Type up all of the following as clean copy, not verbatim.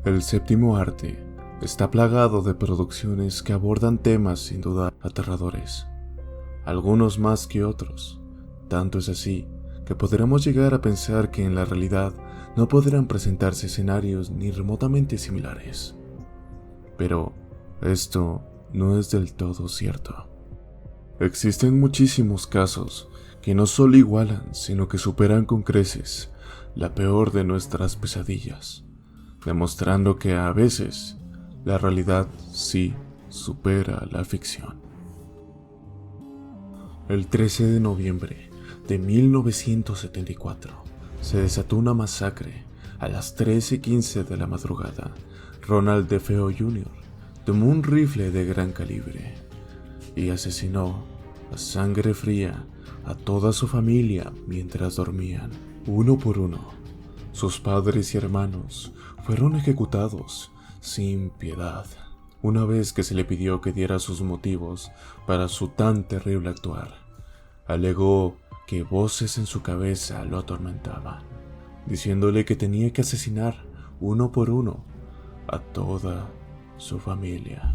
El séptimo arte está plagado de producciones que abordan temas sin duda aterradores, algunos más que otros. Tanto es así que podremos llegar a pensar que en la realidad no podrán presentarse escenarios ni remotamente similares. Pero esto no es del todo cierto. Existen muchísimos casos que no solo igualan, sino que superan con creces la peor de nuestras pesadillas, demostrando que a veces la realidad sí supera la ficción. El 13 de noviembre de 1974 se desató una masacre. A las 13:15 de la madrugada, Ronald DeFeo Jr. tomó un rifle de gran calibre y asesinó a sangre fría a toda su familia mientras dormían, uno por uno. Sus padres y hermanos fueron ejecutados sin piedad. Una vez que se le pidió que diera sus motivos para su tan terrible actuar, alegó que voces en su cabeza lo atormentaban, diciéndole que tenía que asesinar uno por uno a toda su familia.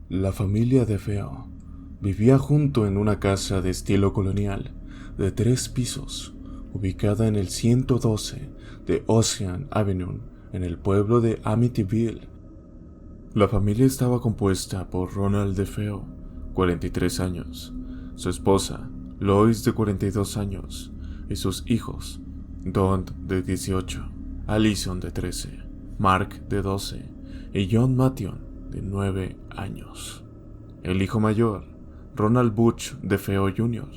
La familia DeFeo vivía junto en una casa de estilo colonial de 3 pisos, ubicada en el 112 de Ocean Avenue, en el pueblo de Amityville. La familia estaba compuesta por Ronald DeFeo, 43 años, su esposa, Lois, de 42 años, y sus hijos, Don, de 18, Allison, de 13, Mark, de 12, y John Mattion, de 9 años. El hijo mayor, Ronald Butch DeFeo Jr.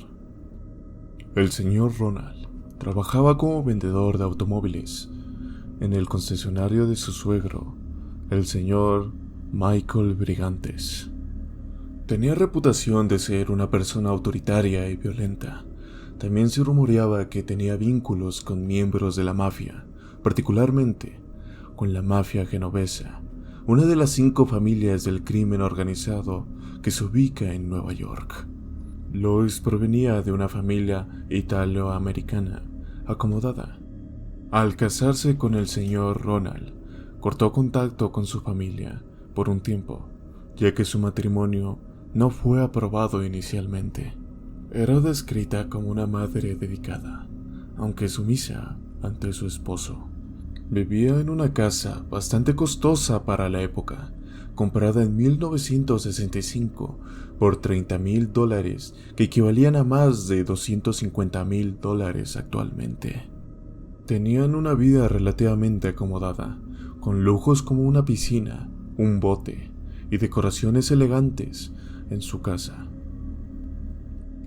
El señor Ronald trabajaba como vendedor de automóviles en el concesionario de su suegro, el señor Michael Brigantes. Tenía reputación de ser una persona autoritaria y violenta. También se rumoreaba que tenía vínculos con miembros de la mafia, particularmente con la mafia genovesa, una de las 5 familias del crimen organizado que se ubica en Nueva York. Lois provenía de una familia italoamericana acomodada. Al casarse con el señor Ronald, cortó contacto con su familia por un tiempo, ya que su matrimonio no fue aprobado inicialmente. Era descrita como una madre dedicada, aunque sumisa ante su esposo. Vivía en una casa bastante costosa para la época, comprada en 1965 por $30,000, que equivalían a más de $250,000 actualmente. Tenían una vida relativamente acomodada, con lujos como una piscina, un bote y decoraciones elegantes en su casa.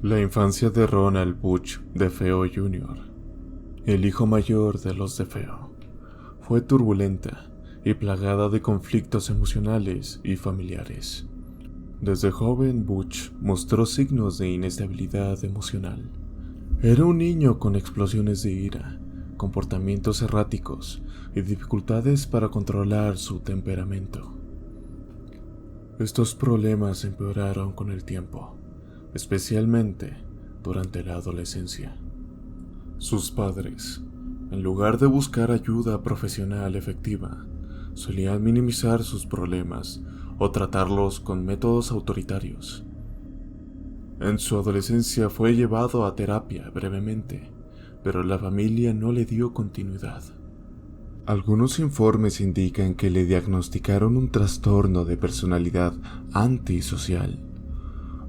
La infancia de Ronald Butch DeFeo Jr., el hijo mayor de los DeFeo, fue turbulenta y plagada de conflictos emocionales y familiares. Desde joven, Butch mostró signos de inestabilidad emocional. Era un niño con explosiones de ira, comportamientos erráticos y dificultades para controlar su temperamento. Estos problemas empeoraron con el tiempo, especialmente durante la adolescencia. Sus padres, en lugar de buscar ayuda profesional efectiva, solían minimizar sus problemas o tratarlos con métodos autoritarios. En su adolescencia fue llevado a terapia brevemente, pero la familia no le dio continuidad. Algunos informes indican que le diagnosticaron un trastorno de personalidad antisocial,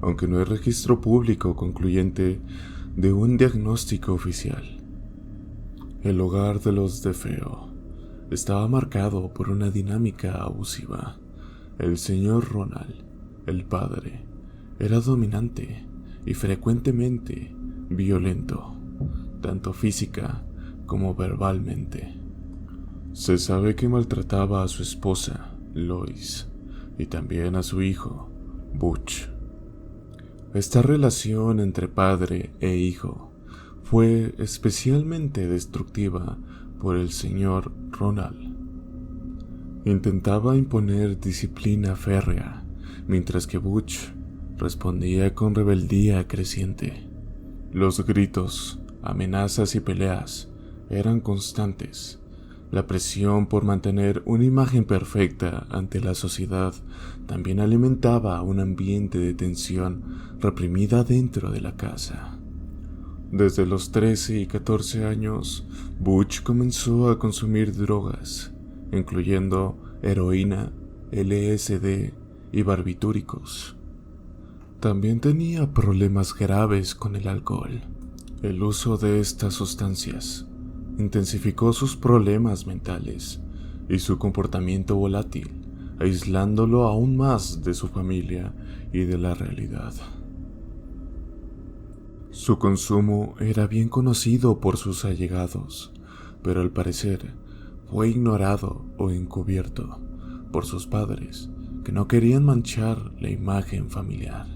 aunque no hay registro público concluyente de un diagnóstico oficial. El hogar de los DeFeo estaba marcado por una dinámica abusiva. El señor Ronald, el padre, era dominante y frecuentemente violento, tanto física como verbalmente. Se sabe que maltrataba a su esposa, Lois, y también a su hijo, Butch. Esta relación entre padre e hijo fue especialmente destructiva por el señor Ronald. Intentaba imponer disciplina férrea, mientras que Butch respondía con rebeldía creciente. Los gritos, amenazas y peleas eran constantes. La presión por mantener una imagen perfecta ante la sociedad también alimentaba un ambiente de tensión reprimida dentro de la casa. Desde los 13 y 14 años, Butch comenzó a consumir drogas, incluyendo heroína, LSD y barbitúricos. También tenía problemas graves con el alcohol. El uso de estas sustancias intensificó sus problemas mentales y su comportamiento volátil, aislándolo aún más de su familia y de la realidad. Su consumo era bien conocido por sus allegados, pero al parecer fue ignorado o encubierto por sus padres, que no querían manchar la imagen familiar.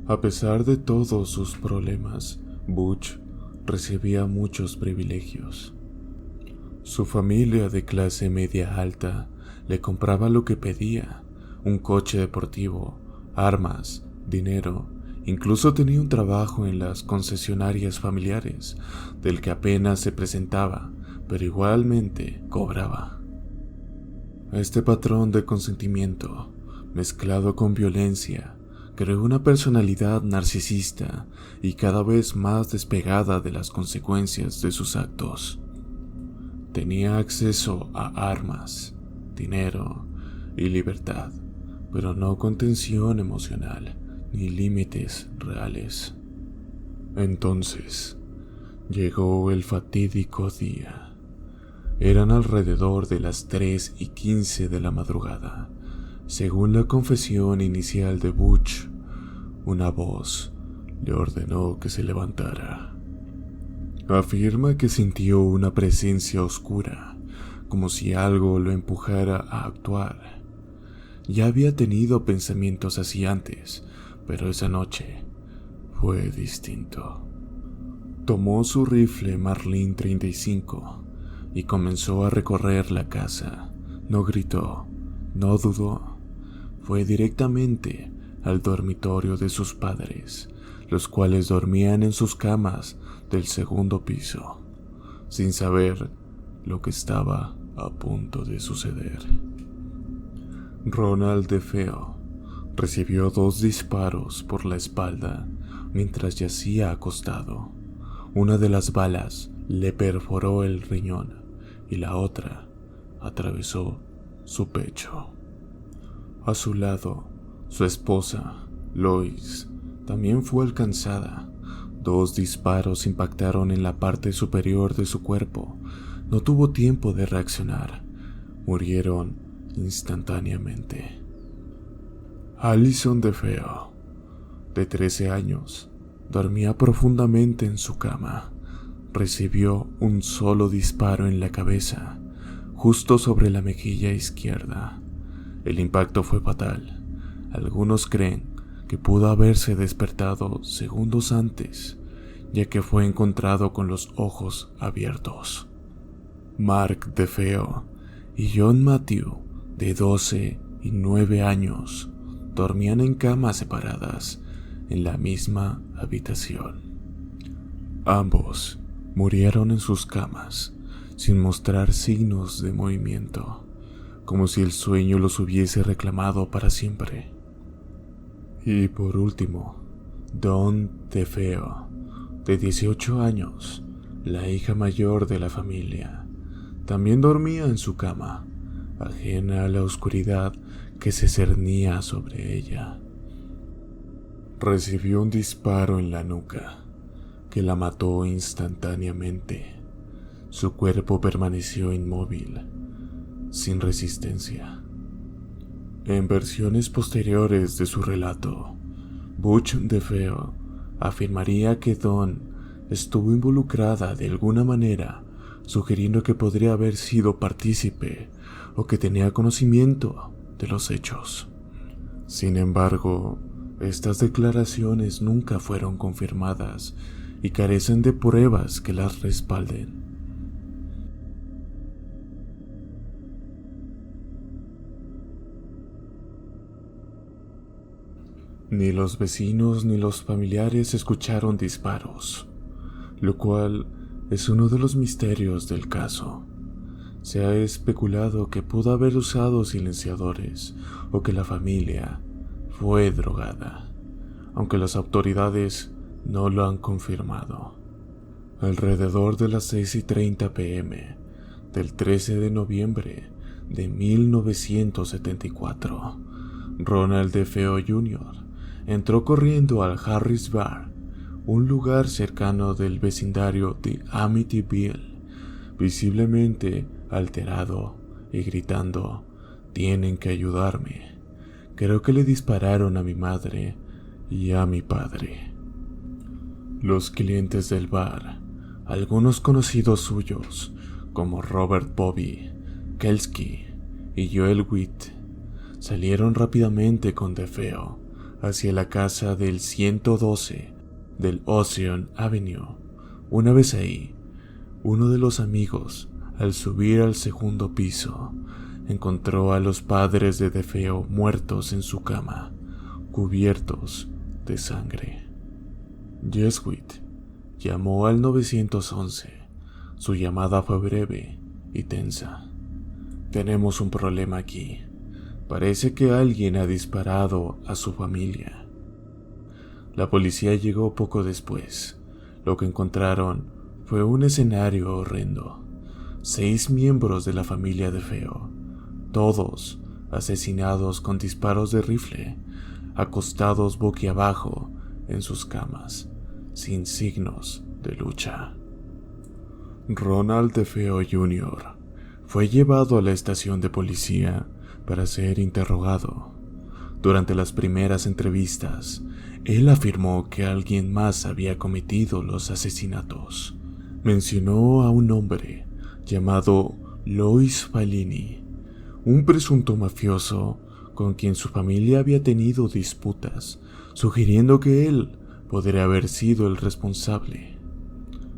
A pesar de todos sus problemas, Butch recibía muchos privilegios. Su familia de clase media alta le compraba lo que pedía: un coche deportivo, armas, dinero. Incluso tenía un trabajo en las concesionarias familiares, del que apenas se presentaba, pero igualmente cobraba. Este patrón de consentimiento, mezclado con violencia, creó una personalidad narcisista y cada vez más despegada de las consecuencias de sus actos. Tenía acceso a armas, dinero y libertad, pero no contención emocional ni límites reales. Entonces, llegó el fatídico día. Eran alrededor de las 3:15 de la madrugada. Según la confesión inicial de Butch, una voz le ordenó que se levantara. Afirma que sintió una presencia oscura, como si algo lo empujara a actuar. Ya había tenido pensamientos así antes, pero esa noche fue distinto. Tomó su rifle Marlin 35 y comenzó a recorrer la casa. No gritó, no dudó. Fue directamente al dormitorio de sus padres, los cuales dormían en sus camas del segundo piso, sin saber lo que estaba a punto de suceder. Ronald DeFeo recibió 2 disparos por la espalda mientras yacía acostado. Una de las balas le perforó el riñón y la otra atravesó su pecho. A su lado, su esposa, Lois, también fue alcanzada. 2 disparos impactaron en la parte superior de su cuerpo. No tuvo tiempo de reaccionar. Murieron instantáneamente. Allison DeFeo, de 13 años, dormía profundamente en su cama. Recibió un solo disparo en la cabeza, justo sobre la mejilla izquierda. El impacto fue fatal. Algunos creen que pudo haberse despertado segundos antes, ya que fue encontrado con los ojos abiertos. Mark DeFeo y John Matthew, de 12 y 9 años, dormían en camas separadas en la misma habitación. Ambos murieron en sus camas, sin mostrar signos de movimiento, como si el sueño los hubiese reclamado para siempre. Y por último, Dawn DeFeo, de 18 años, la hija mayor de la familia, también dormía en su cama, ajena a la oscuridad que se cernía sobre ella. Recibió un disparo en la nuca que la mató instantáneamente. Su cuerpo permaneció inmóvil, sin resistencia. En versiones posteriores de su relato, Butch DeFeo afirmaría que Dawn estuvo involucrada de alguna manera, sugiriendo que podría haber sido partícipe o que tenía conocimiento de los hechos. Sin embargo, estas declaraciones nunca fueron confirmadas y carecen de pruebas que las respalden. Ni los vecinos ni los familiares escucharon disparos, lo cual es uno de los misterios del caso. Se ha especulado que pudo haber usado silenciadores o que la familia fue drogada, aunque las autoridades no lo han confirmado. Alrededor de las 6:30 p.m. del 13 de noviembre de 1974, Ronald DeFeo Jr. entró corriendo al Harris Bar, un lugar cercano del vecindario de Amityville, visiblemente alterado y gritando: «Tienen que ayudarme. Creo que le dispararon a mi madre y a mi padre». Los clientes del bar, algunos conocidos suyos como Robert Bobby, Kelsky y Joel Witt, salieron rápidamente con DeFeo hacia la casa del 112 del Ocean Avenue. Una vez ahí, uno de los amigos, al subir al segundo piso, encontró a los padres de DeFeo muertos en su cama, cubiertos de sangre. Jesuit llamó al 911. Su llamada fue breve y tensa. «Tenemos un problema aquí. Parece que alguien ha disparado a su familia». La policía llegó poco después. Lo que encontraron fue un escenario horrendo. 6 miembros de la familia DeFeo, todos asesinados con disparos de rifle, acostados boquiabajo en sus camas, sin signos de lucha. Ronald DeFeo Jr. fue llevado a la estación de policía para ser interrogado. Durante las primeras entrevistas, él afirmó que alguien más había cometido los asesinatos. Mencionó a un hombre llamado Lois Fallini, un presunto mafioso con quien su familia había tenido disputas, sugiriendo que él podría haber sido el responsable.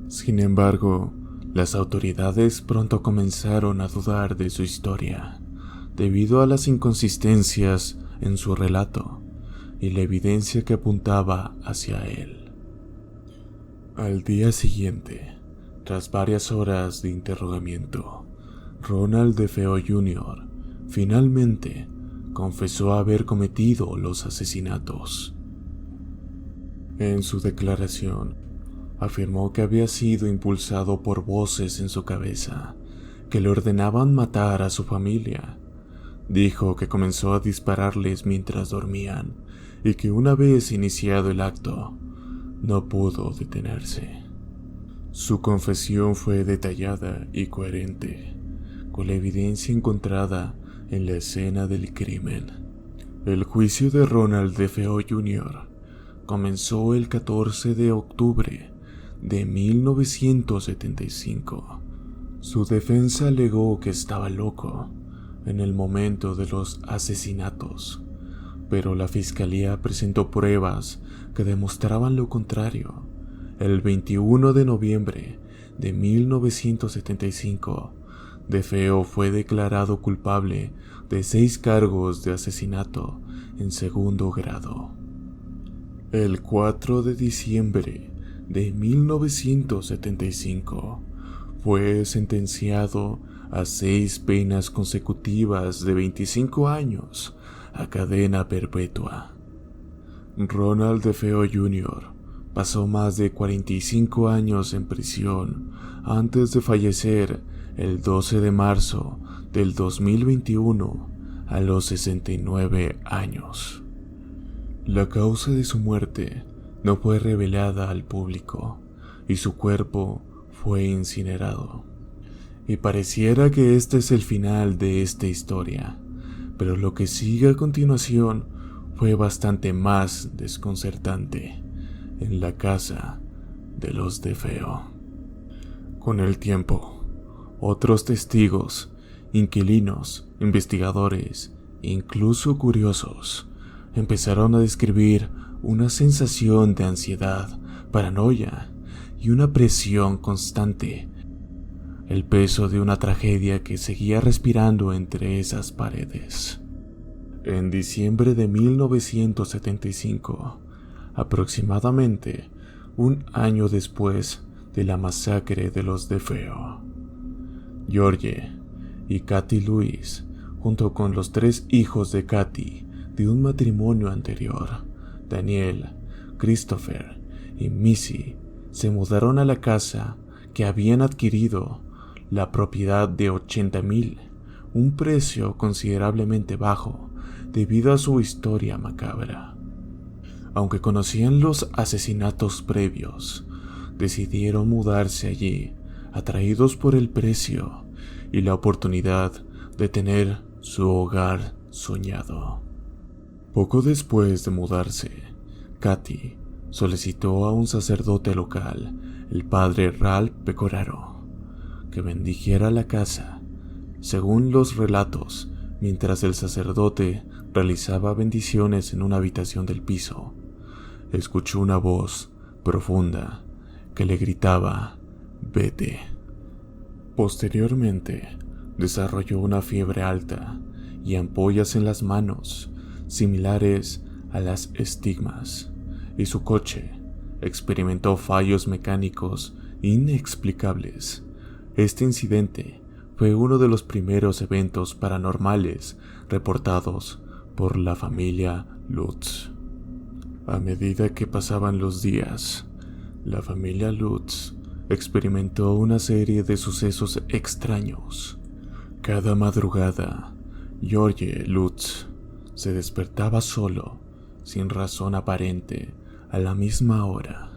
Sin embargo, las autoridades pronto comenzaron a dudar de su historia, debido a las inconsistencias en su relato y la evidencia que apuntaba hacia él. Al día siguiente, tras varias horas de interrogamiento, Ronald DeFeo Jr. finalmente confesó haber cometido los asesinatos. En su declaración, afirmó que había sido impulsado por voces en su cabeza que le ordenaban matar a su familia. Dijo que comenzó a dispararles mientras dormían y que una vez iniciado el acto, no pudo detenerse. Su confesión fue detallada y coherente, con la evidencia encontrada en la escena del crimen. El juicio de Ronald DeFeo Jr. comenzó el 14 de octubre de 1975. Su defensa alegó que estaba loco en el momento de los asesinatos, pero la fiscalía presentó pruebas que demostraban lo contrario. El 21 de noviembre de 1975, DeFeo fue declarado culpable de 6 cargos de asesinato en segundo grado. El 4 de diciembre de 1975, fue sentenciado a 6 penas consecutivas de 25 años a cadena perpetua. Ronald DeFeo Jr. pasó más de 45 años en prisión antes de fallecer el 12 de marzo del 2021 a los 69 años. La causa de su muerte no fue revelada al público y su cuerpo fue incinerado. Y pareciera que este es el final de esta historia, pero lo que sigue a continuación fue bastante más desconcertante en la casa de los DeFeo. Con el tiempo, otros testigos, inquilinos, investigadores, incluso curiosos, empezaron a describir una sensación de ansiedad, paranoia y una presión constante, el peso de una tragedia que seguía respirando entre esas paredes. En diciembre de 1975, aproximadamente un año después de la masacre de los DeFeo, George y Kathy Louise, junto con los 3 hijos de Kathy de un matrimonio anterior, Daniel, Christopher y Missy, se mudaron a la casa que habían adquirido, la propiedad de $80,000, un precio considerablemente bajo debido a su historia macabra. Aunque conocían los asesinatos previos, decidieron mudarse allí, atraídos por el precio y la oportunidad de tener su hogar soñado. Poco después de mudarse, Kathy solicitó a un sacerdote local, el padre Ralph Pecoraro, que bendijera la casa. Según los relatos, mientras el sacerdote realizaba bendiciones en una habitación del piso, escuchó una voz profunda que le gritaba: «Vete». Posteriormente, desarrolló una fiebre alta y ampollas en las manos, similares a las estigmas, y su coche experimentó fallos mecánicos inexplicables. Este incidente fue uno de los primeros eventos paranormales reportados por la familia Lutz. A medida que pasaban los días, la familia Lutz experimentó una serie de sucesos extraños. Cada madrugada, George Lutz se despertaba solo, sin razón aparente, a la misma hora.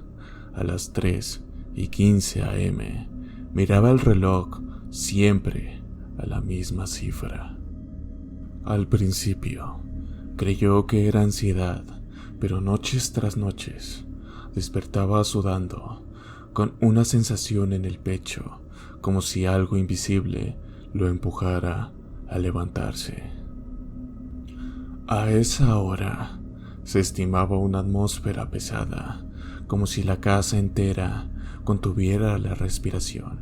A las 3:15 a.m. miraba el reloj, siempre a la misma cifra. Al principio, creyó que era ansiedad, pero noches tras noches despertaba sudando, con una sensación en el pecho, como si algo invisible lo empujara a levantarse. A esa hora se estimaba una atmósfera pesada, como si la casa entera contuviera la respiración.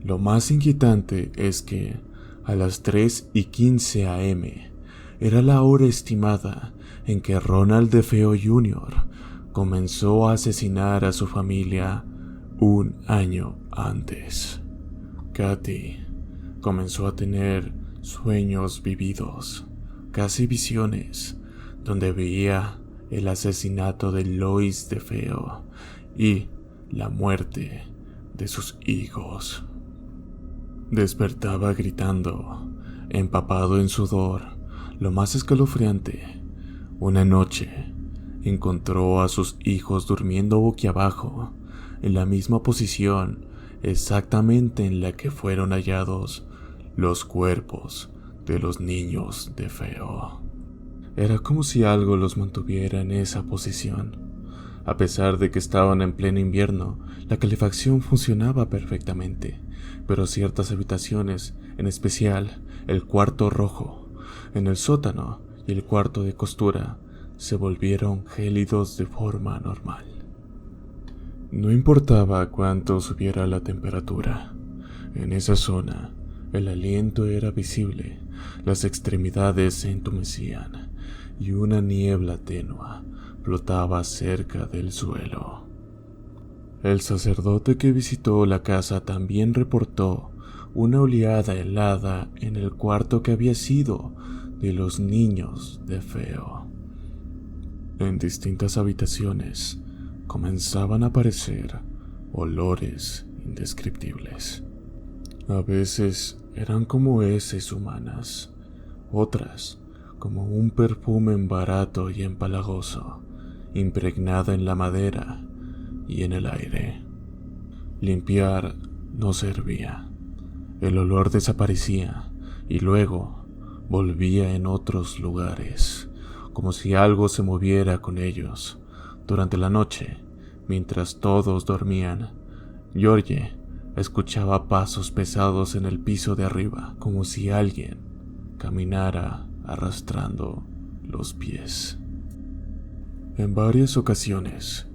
Lo más inquietante es que a las 3:15 a.m. era la hora estimada en que Ronald DeFeo Jr. comenzó a asesinar a su familia un año antes. Kathy comenzó a tener sueños vividos, casi visiones, donde veía el asesinato de Lois DeFeo y la muerte de sus hijos. Despertaba gritando, empapado en sudor. Lo más escalofriante, una noche encontró a sus hijos durmiendo boquiabajo, en la misma posición exactamente en la que fueron hallados los cuerpos de los niños DeFeo. Era como si algo los mantuviera en esa posición. A pesar de que estaban en pleno invierno, la calefacción funcionaba perfectamente, pero ciertas habitaciones, en especial el cuarto rojo, en el sótano y el cuarto de costura, se volvieron gélidos de forma anormal. No importaba cuánto subiera la temperatura, en esa zona el aliento era visible, las extremidades se entumecían y una niebla tenue flotaba cerca del suelo. El sacerdote que visitó la casa también reportó una oleada helada en el cuarto que había sido de los niños DeFeo. En distintas habitaciones comenzaban a aparecer olores indescriptibles. A veces eran como heces humanas, otras como un perfume barato y empalagoso, impregnada en la madera y en el aire. Limpiar no servía. El olor desaparecía y luego volvía en otros lugares, como si algo se moviera con ellos. Durante la noche, mientras todos dormían, George escuchaba pasos pesados en el piso de arriba, como si alguien caminara arrastrando los pies. En varias ocasiones,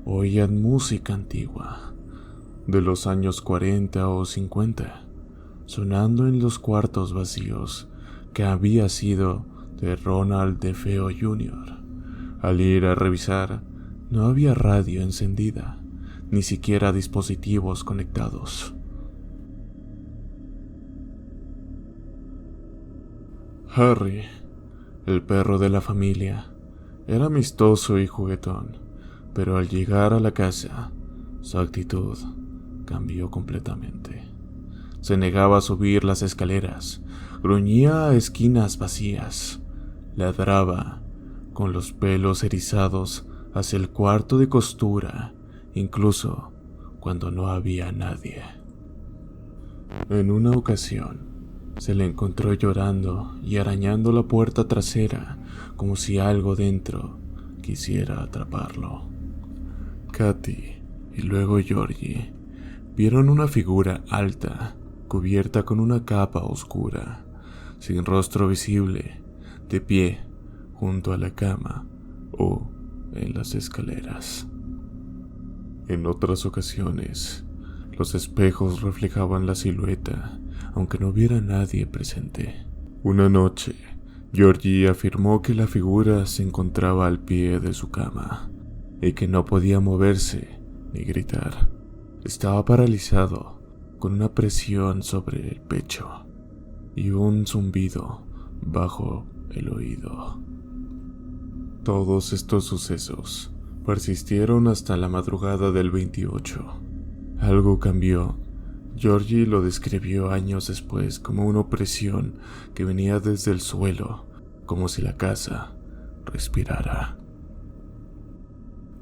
oían música antigua, de los años 40 o 50, sonando en los cuartos vacíos que había sido de Ronald DeFeo Jr. Al ir a revisar, no había radio encendida, ni siquiera dispositivos conectados. Harry, el perro de la familia, era amistoso y juguetón, pero al llegar a la casa, su actitud cambió completamente. Se negaba a subir las escaleras, gruñía a esquinas vacías, ladraba con los pelos erizados hacia el cuarto de costura, incluso cuando no había nadie. En una ocasión, se le encontró llorando y arañando la puerta trasera como si algo dentro quisiera atraparlo. Katy y luego Georgie vieron una figura alta, cubierta con una capa oscura, sin rostro visible, de pie junto a la cama o en las escaleras. En otras ocasiones, los espejos reflejaban la silueta, aunque no hubiera nadie presente. Una noche, Georgie afirmó que la figura se encontraba al pie de su cama y que no podía moverse ni gritar. Estaba paralizado, con una presión sobre el pecho y un zumbido bajo el oído. Todos estos sucesos persistieron hasta la madrugada del 28. Algo cambió. Georgie lo describió años después como una opresión que venía desde el suelo, como si la casa respirara.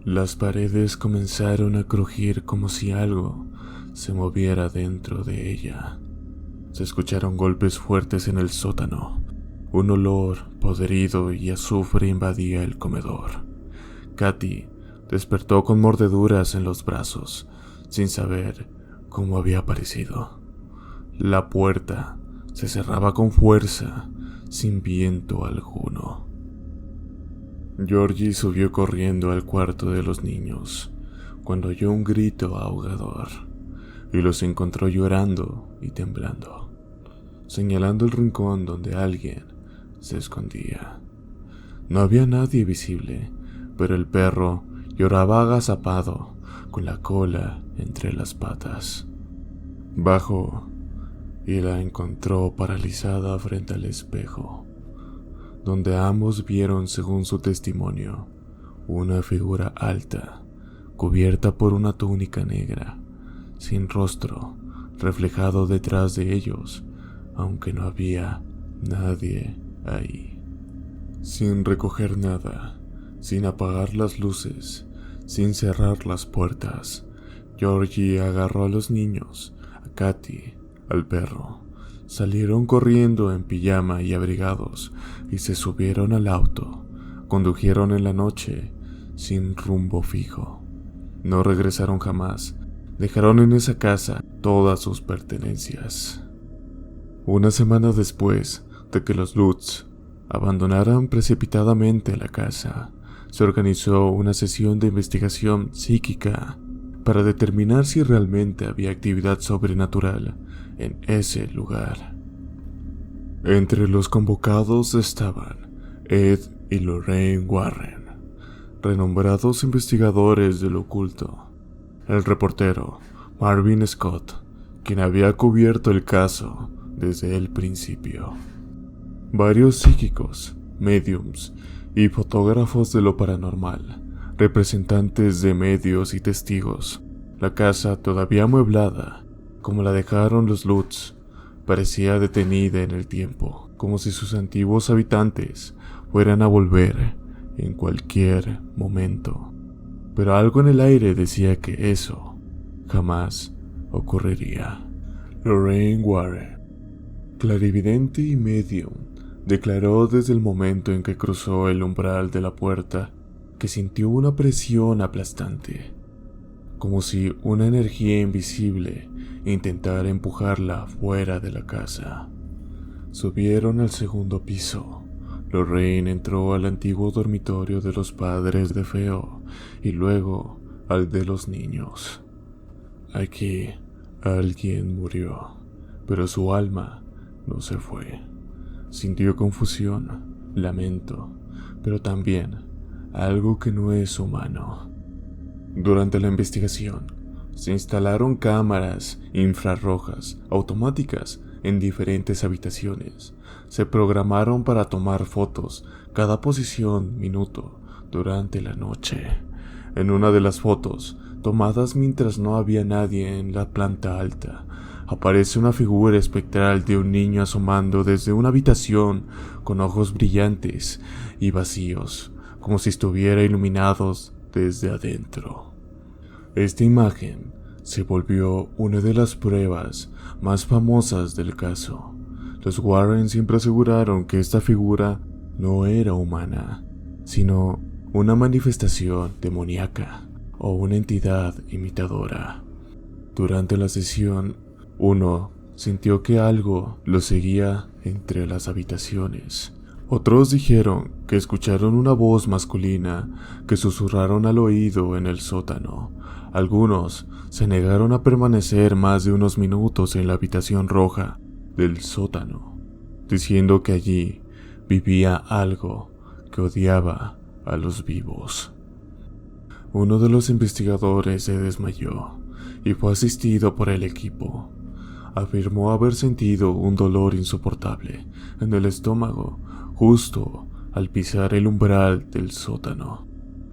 Las paredes comenzaron a crujir como si algo se moviera dentro de ella. Se escucharon golpes fuertes en el sótano. Un olor podrido y azufre invadía el comedor. Katy despertó con mordeduras en los brazos, sin saber cómo había aparecido. La puerta se cerraba con fuerza, sin viento alguno. Georgie subió corriendo al cuarto de los niños, cuando oyó un grito ahogador, y los encontró llorando y temblando, señalando el rincón donde alguien se escondía. No había nadie visible, pero el perro lloraba agazapado, con la cola entre las patas. Bajó y la encontró paralizada frente al espejo, donde ambos vieron, según su testimonio, una figura alta, cubierta por una túnica negra, sin rostro, reflejado detrás de ellos, aunque no había nadie ahí. Sin recoger nada, sin apagar las luces, sin cerrar las puertas, Georgie agarró a los niños, a Katy, al perro. Salieron corriendo en pijama y abrigados y se subieron al auto. Condujeron en la noche sin rumbo fijo. No regresaron jamás. Dejaron en esa casa todas sus pertenencias. Una semana después de que los Lutz abandonaran precipitadamente la casa, se organizó una sesión de investigación psíquica para determinar si realmente había actividad sobrenatural en ese lugar. Entre los convocados estaban Ed y Lorraine Warren, renombrados investigadores del oculto, el reportero Marvin Scott, quien había cubierto el caso desde el principio, varios psíquicos, médiums y fotógrafos de lo paranormal, representantes de medios y testigos. La casa, todavía amueblada, como la dejaron los Lutz, parecía detenida en el tiempo, como si sus antiguos habitantes fueran a volver en cualquier momento. Pero algo en el aire decía que eso jamás ocurriría. Lorraine Warren, clarividente y medium, declaró desde el momento en que cruzó el umbral de la puerta que sintió una presión aplastante, como si una energía invisible intentara empujarla fuera de la casa. Subieron al segundo piso. Lorraine entró al antiguo dormitorio de los padres DeFeo y luego al de los niños. Aquí alguien murió, pero su alma no se fue. Sintió confusión, lamento, pero también algo que no es humano. Durante la investigación, se instalaron cámaras infrarrojas automáticas en diferentes habitaciones. Se programaron para tomar fotos cada posición minuto durante la noche. En una de las fotos, tomadas mientras no había nadie en la planta alta, aparece una figura espectral de un niño asomando desde una habitación con ojos brillantes y vacíos, como si estuviera iluminados desde adentro. Esta imagen se volvió una de las pruebas más famosas del caso. Los Warren siempre aseguraron que esta figura no era humana, sino una manifestación demoníaca o una entidad imitadora. Durante la sesión, uno sintió que algo lo seguía entre las habitaciones. Otros dijeron que escucharon una voz masculina que susurraron al oído en el sótano. Algunos se negaron a permanecer más de unos minutos en la habitación roja del sótano, diciendo que allí vivía algo que odiaba a los vivos. Uno de los investigadores se desmayó y fue asistido por el equipo. Afirmó haber sentido un dolor insoportable en el estómago justo al pisar el umbral del sótano.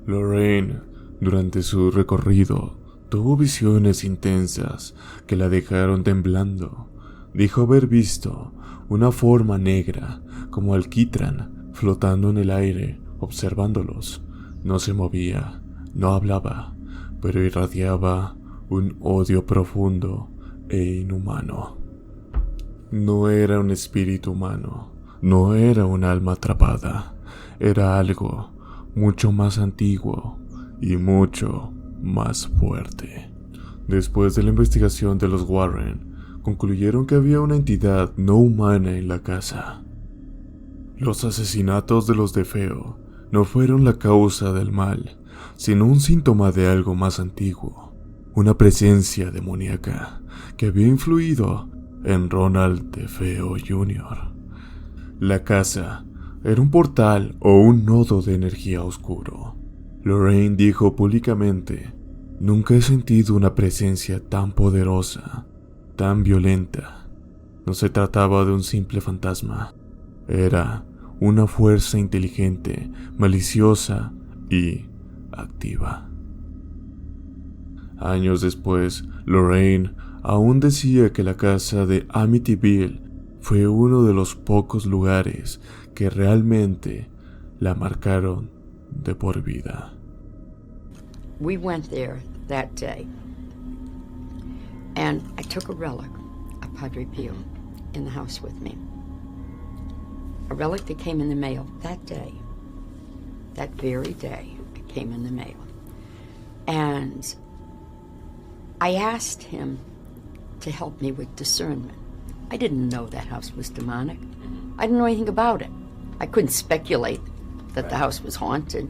Lorraine, durante su recorrido, tuvo visiones intensas que la dejaron temblando. Dijo haber visto una forma negra como alquitrán flotando en el aire, observándolos. No se movía, no hablaba, pero irradiaba un odio profundo e inhumano. No era un espíritu humano, no era un alma atrapada, era algo mucho más antiguo y mucho más fuerte. Después de la investigación de los Warren, concluyeron que había una entidad no humana en la casa. Los asesinatos de los DeFeo no fueron la causa del mal, sino un síntoma de algo más antiguo, una presencia demoníaca que había influido en Ronald DeFeo Jr. La casa era un portal o un nodo de energía oscuro. Lorraine dijo públicamente: "Nunca he sentido una presencia tan poderosa, tan violenta. No se trataba de un simple fantasma, era una fuerza inteligente, maliciosa y activa". Años después, Lorraine aún decía que la casa de Amityville fue uno de los pocos lugares que realmente la marcaron de por vida. We went there that day, and I took a relic of Padre Pio in the house with me. A relic that came in the mail that day, that very day, it came in the mail. And I asked him to help me with discernment. I didn't know that house was demonic. I didn't know anything about it. I couldn't speculate that the house was haunted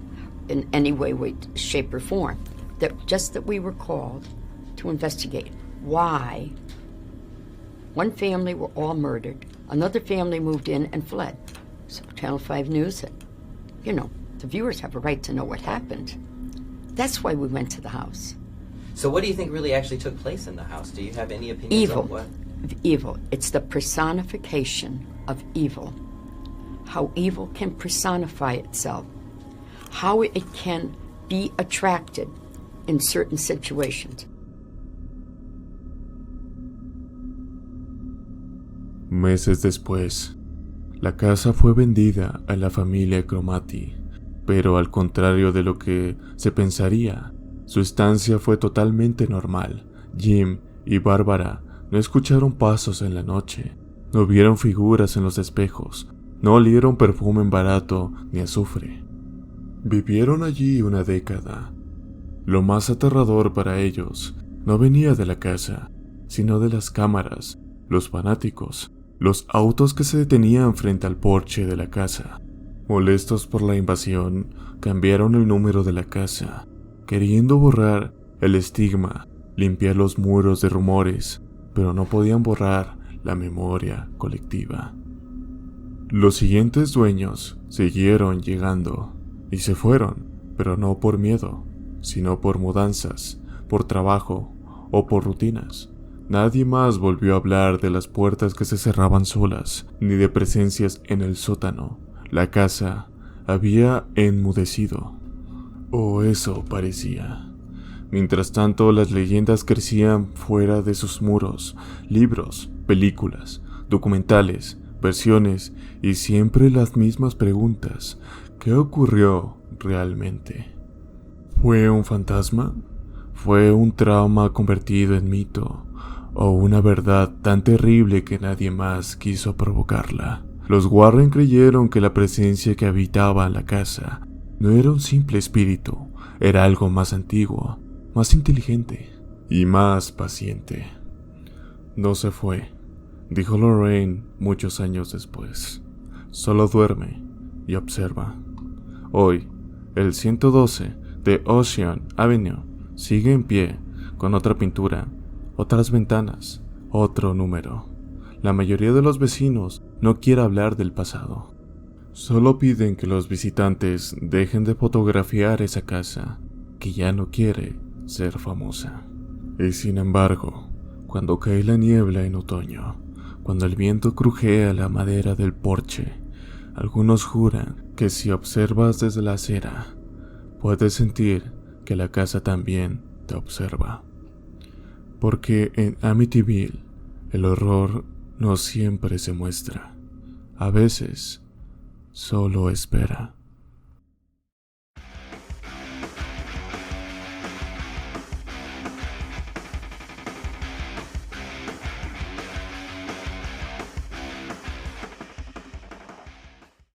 in any way, shape, or form. Just that we were called to investigate why one family were all murdered, another family moved in and fled. So Channel 5 News said, you know, the viewers have a right to know what happened. That's why we went to the house. So what do you think really actually took place in the house? Do you have any opinions Evil. on what? Evil. It's the personification of evil. How evil can personify itself. How it can be attracted in certain situations. Meses después, la casa fue vendida a la familia Cromati, pero al contrario de lo que se pensaría, su estancia fue totalmente normal. Jim y Bárbara no escucharon pasos en la noche, no vieron figuras en los espejos, no olieron perfume barato ni azufre. Vivieron allí una década. Lo más aterrador para ellos no venía de la casa, sino de las cámaras, los fanáticos, los autos que se detenían frente al porche de la casa. Molestos por la invasión, cambiaron el número de la casa. queriendo borrar el estigma, limpiar los muros de rumores, pero no podían borrar la memoria colectiva. Los siguientes dueños siguieron llegando y se fueron, pero no por miedo, sino por mudanzas, por trabajo o por rutinas. Nadie más volvió a hablar de las puertas que se cerraban solas, ni de presencias en el sótano. La casa había enmudecido, o eso parecía. Mientras tanto, las leyendas crecían fuera de sus muros, libros, películas, documentales, versiones y siempre las mismas preguntas. ¿Qué ocurrió realmente? ¿Fue un fantasma? ¿Fue un trauma convertido en mito? ¿O una verdad tan terrible que nadie más quiso provocarla? Los Warren creyeron que la presencia que habitaba la casa no era un simple espíritu, era algo más antiguo, más inteligente y más paciente. No se fue, dijo Lorraine muchos años después. Solo duerme y observa. Hoy, el 112 de Ocean Avenue sigue en pie, con otra pintura, otras ventanas, otro número. La mayoría de los vecinos no quiere hablar del pasado. Solo piden que los visitantes dejen de fotografiar esa casa, que ya no quiere ser famosa. Y sin embargo, cuando cae la niebla en otoño, cuando el viento crujea la madera del porche, algunos juran que si observas desde la acera, puedes sentir que la casa también te observa. Porque en Amityville, el horror no siempre se muestra. A veces, solo espera.